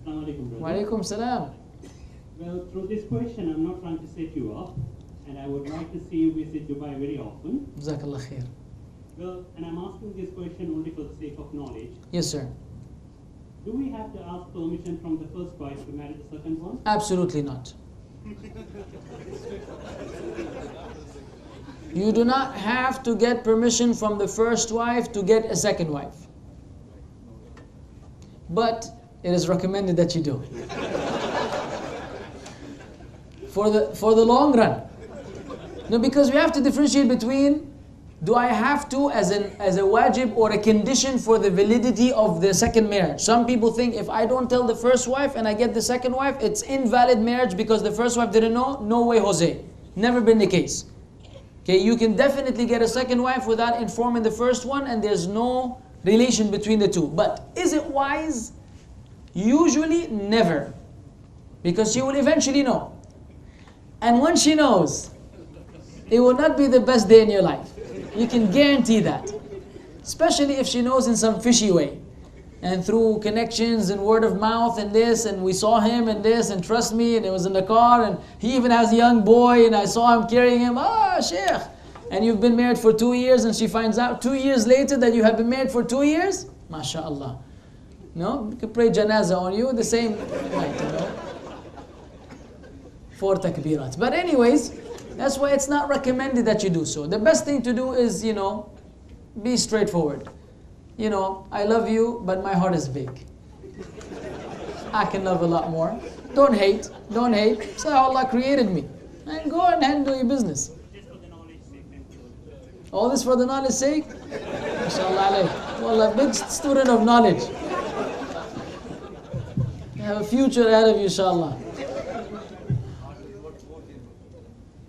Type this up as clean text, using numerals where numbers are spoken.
Assalamu alaikum, brother. Wa alaikum salam. Well, through this question, I'm not trying to set you up, and I would like to see you visit Dubai very often. Jazakallah khair. Well, and I'm asking this question only for the sake of knowledge. Yes, sir. Do we have to ask permission from the first wife to marry the second one? Absolutely not. You do not have to get permission from the first wife to get a second wife. But it is recommended that you do. For the long run. No, because we have to differentiate between, do I have to as a wajib or a condition for the validity of the second marriage. Some people think if I don't tell the first wife and I get the second wife, it's invalid marriage because the first wife didn't know. No way, Jose. Never been the case. Okay, you can definitely get a second wife without informing the first one, and there's no relation between the two. But is it wise? Usually never. Because she will eventually know. And when she knows, it will not be the best day in your life. You can guarantee that. Especially if she knows in some fishy way. And through connections and word of mouth and this, and we saw him and this, and trust me, and it was in the car, and he even has a young boy, and I saw him carrying him, Sheikh. And you've been married for 2 years, and she finds out 2 years later that you have been married for 2 years? MashaAllah. No? We could pray janazah on you the same night, you know. 4 takbirat. But anyways, that's why it's not recommended that you do so. The best thing to do is, you know, be straightforward. You know, I love you, but my heart is big. I can love a lot more. Don't hate. Don't hate. Say how Allah created me. And go and handle your business. All this for the knowledge sake? MashaAllah alayh. Wallah, big student of knowledge. You have a future ahead of you, inshallah.